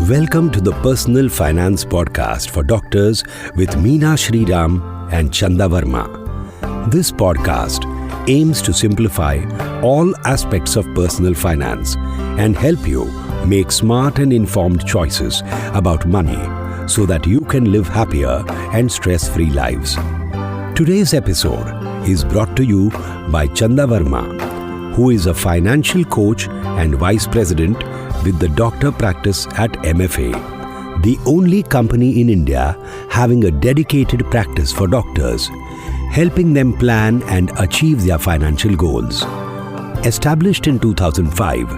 Welcome to the Personal Finance Podcast for doctors with Meena Shriram and Chanda Varma. This podcast aims to simplify all aspects of personal finance and help you make smart and informed choices about money so that you can live happier and stress-free lives. Today's episode is brought to you by Chanda Varma, who is a financial coach and vice president with the doctor practice at MFA, the only company in India having a dedicated practice for doctors, helping them plan and achieve their financial goals. Established in 2005,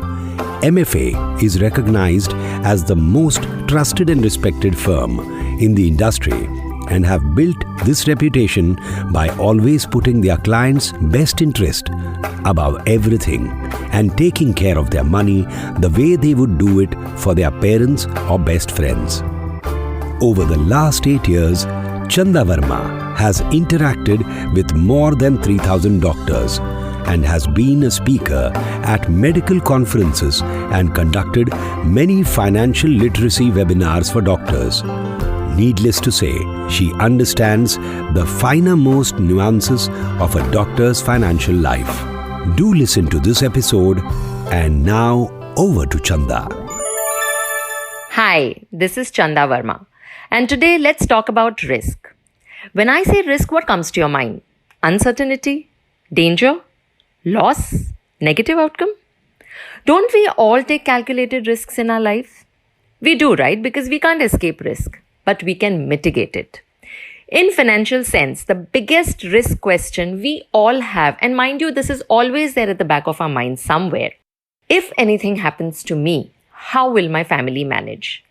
MFA is recognized as the most trusted and respected firm in the industry and have built this reputation by always putting their clients' best interest above everything and taking care of their money the way they would do it for their parents or best friends. Over the last 8 years, Chanda Varma has interacted with more than 3,000 doctors and has been a speaker at medical conferences and conducted many financial literacy webinars for doctors. Needless to say, she understands the finer-most nuances of a doctor's financial life. Do listen to this episode, and now over to Chanda. Hi, this is Chanda Varma, and today let's talk about risk. When I say risk, what comes to your mind? Uncertainty? Danger? Loss? Negative outcome? Don't we all take calculated risks in our life? We do, right? Because we can't escape risk, but we can mitigate it. In financial sense, the biggest risk question we all have, and mind you, this is always there at the back of our mind somewhere. If anything happens to me, how will my family manage?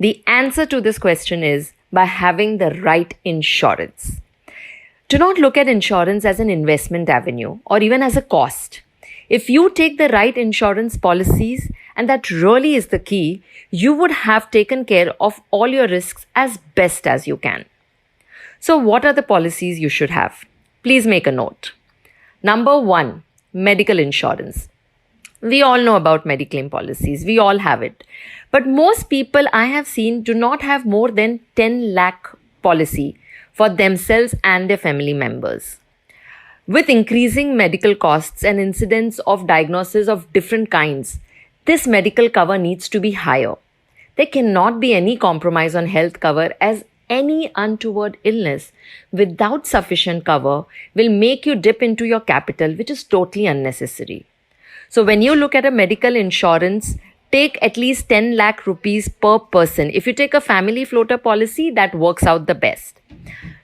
The answer to this question is by having the right insurance. Do not look at insurance as an investment avenue or even as a cost. If you take the right insurance policies, and that really is the key, you would have taken care of all your risks as best as you can. So what are the policies you should have? Please make a note. Number 1, medical insurance. We all know about Mediclaim policies. We all have it. But most people I have seen do not have more than 10 lakh policy for themselves and their family members. With increasing medical costs and incidents of diagnosis of different kinds, this medical cover needs to be higher. There cannot be any compromise on health cover, as any untoward illness without sufficient cover will make you dip into your capital, which is totally unnecessary. So when you look at a medical insurance, take at least 10 lakh rupees per person. If you take a family floater policy, that works out the best.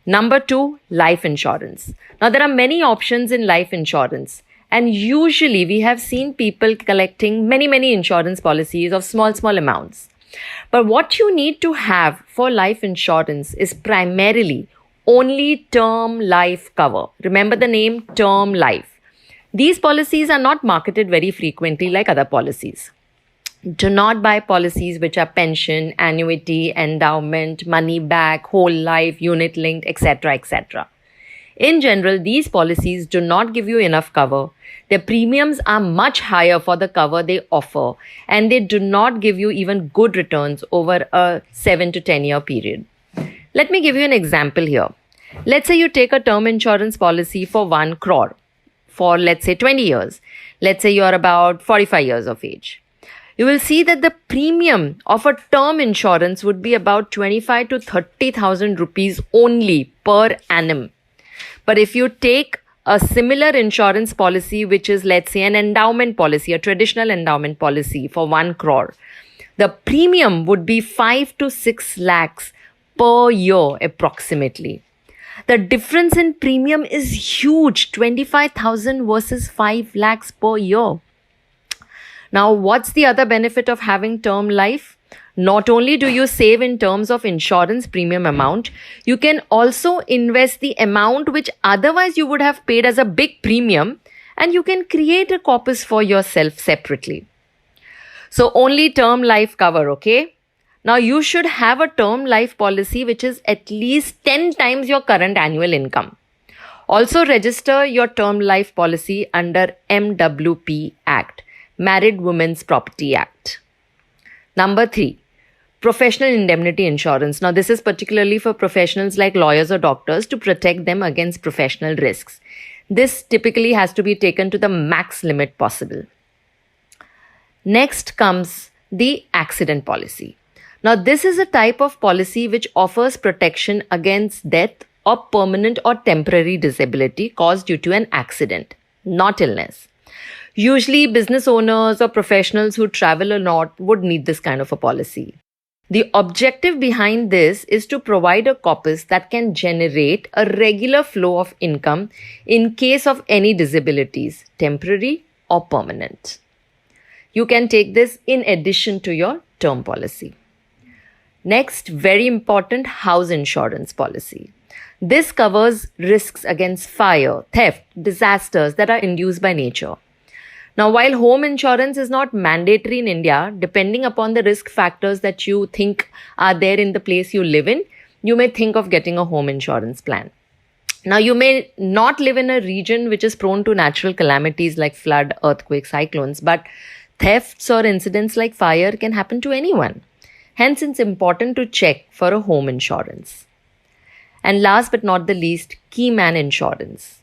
Number 2, life insurance. Now there are many options in life insurance. And usually we have seen people collecting many insurance policies of small amounts. But what you need to have for life insurance is primarily only term life cover. Remember the name term life. These policies are not marketed very frequently like other policies. Do not buy policies which are pension, annuity, endowment, money back, whole life, unit linked, etc. etc. In general, these policies do not give you enough cover. Their premiums are much higher for the cover they offer, and they do not give you even good returns over a 7 to 10 year period. Let me give you an example here. Let's say you take a term insurance policy for 1 crore for, let's say, 20 years. Let's say you're about 45 years of age. You will see that the premium of a term insurance would be about 25 to 30,000 rupees only per annum. But if you take a similar insurance policy, which is, let's say, an endowment policy, a traditional endowment policy for 1 crore, the premium would be 5 to 6 lakhs per year approximately. The difference in premium is huge, 25,000 versus 5 lakhs per year. Now, what's the other benefit of having term life? Not only do you save in terms of insurance premium amount, you can also invest the amount which otherwise you would have paid as a big premium, and you can create a corpus for yourself separately. So only term life cover, okay? Now you should have a term life policy which is at least 10 times your current annual income. Also register your term life policy under MWP Act, Married Women's Property Act. Number 3, Professional indemnity insurance. Now, this is particularly for professionals like lawyers or doctors to protect them against professional risks. This typically has to be taken to the max limit possible. Next comes the accident policy. Now, this is a type of policy which offers protection against death or permanent or temporary disability caused due to an accident, not illness. Usually, business owners or professionals who travel a lot would need this kind of a policy. The objective behind this is to provide a corpus that can generate a regular flow of income in case of any disabilities, temporary or permanent. You can take this in addition to your term policy. Next, very important, house insurance policy. This covers risks against fire, theft, disasters that are induced by nature. Now, while home insurance is not mandatory in India, depending upon the risk factors that you think are there in the place you live in, you may think of getting a home insurance plan. Now, you may not live in a region which is prone to natural calamities like flood, earthquake, cyclones, but thefts or incidents like fire can happen to anyone. Hence, it's important to check for a home insurance. And last but not the least, key man insurance.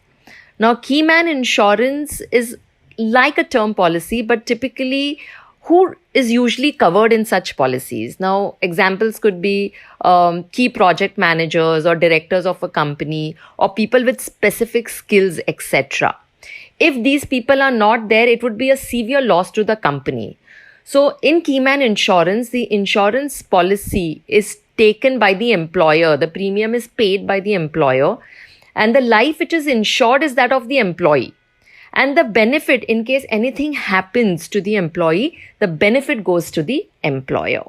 Now, key man insurance is like a term policy, but typically who is usually covered in such policies? Now, examples could be key project managers or directors of a company or people with specific skills, etc. If these people are not there, it would be a severe loss to the company. So in key man insurance, the insurance policy is taken by the employer. The premium is paid by the employer, and the life which is insured is that of the employee. And the benefit, in case anything happens to the employee, the benefit goes to the employer.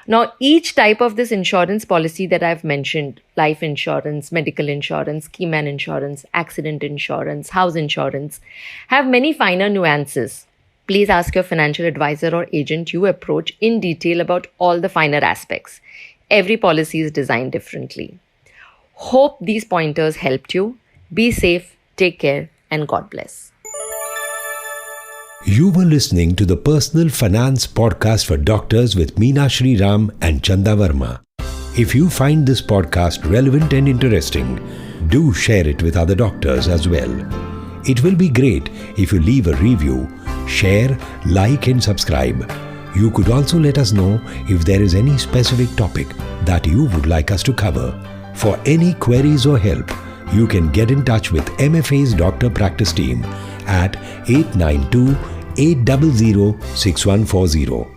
Now, each type of this insurance policy that I've mentioned, life insurance, medical insurance, key man insurance, accident insurance, house insurance, have many finer nuances. Please ask your financial advisor or agent you approach in detail about all the finer aspects. Every policy is designed differently. Hope these pointers helped you. Be safe, take care, and God bless. You were listening to the Personal Finance Podcast for Doctors with Meena Shriram and Chanda Varma. If you find this podcast relevant and interesting, do share it with other doctors as well. It will be great if you leave a review, share, like and subscribe. You could also let us know if there is any specific topic that you would like us to cover. For any queries or help, you can get in touch with MFA's doctor practice team at 892-800-6140.